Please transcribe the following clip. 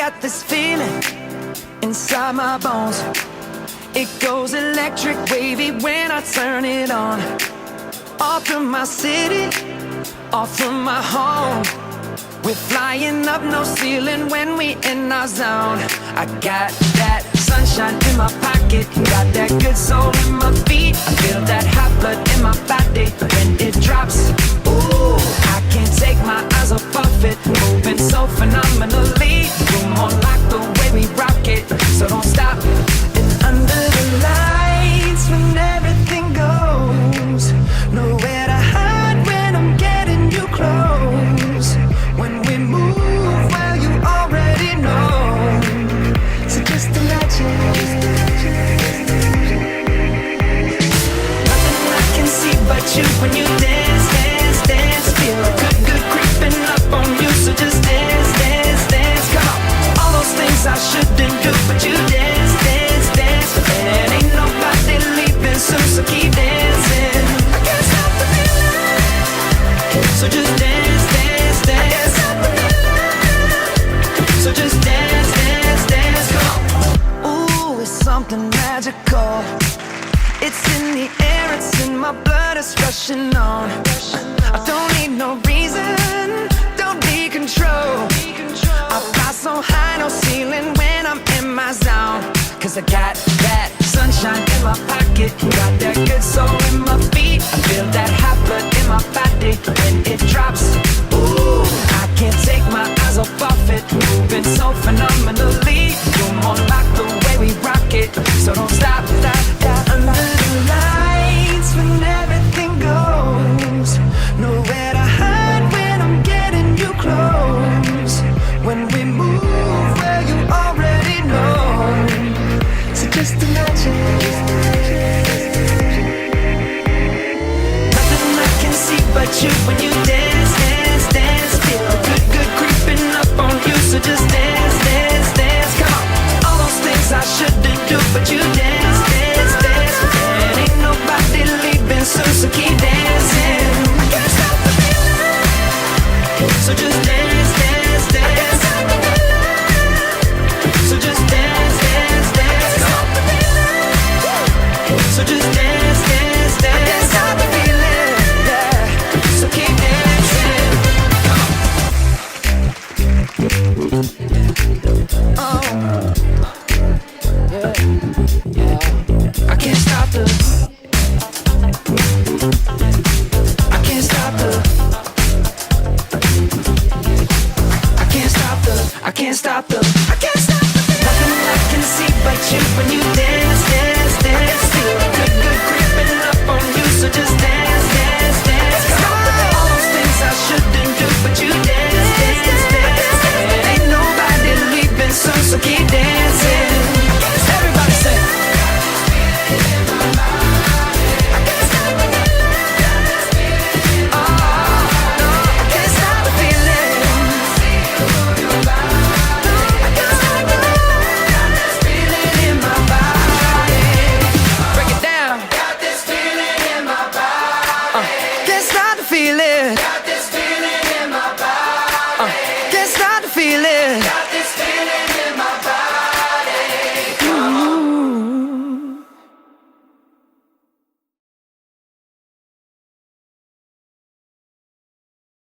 got this feeling inside my bones. It goes electric wavy when I turn it on. Off from my city, off from my home. We're flying up, no ceiling when we in our zone. I got that sunshine in my pocket, got that good soul in my feet. I feel that hot blood in my body when it drops. Ooh, I can't take my eyes off of it, moving so phenomenally. You're more like the way we rock it, so don't stop. And under the lights, when everything goes, nowhere to hide when I'm getting you close. When we move, well, you already know. So just imagine. Nothing I can see but you when you dance, dance, dance. Feel good, good creeping up on you. So just dance, dance, dance. Come on. All those things I shouldn't do, but you dance, dance, dance. And ain't nobody leaving soon, so keep dancing. I can't stop the feeling. So just dance, dance, dance. So just dance, dance, dance, come on. Ooh, it's something magical. It's in the air, it's in my blood, it's rushing on. I don't need no reason, don't need control. I fly so high, no ceiling when I'm in my zone. Cause I got that sunshine in my pocket, got that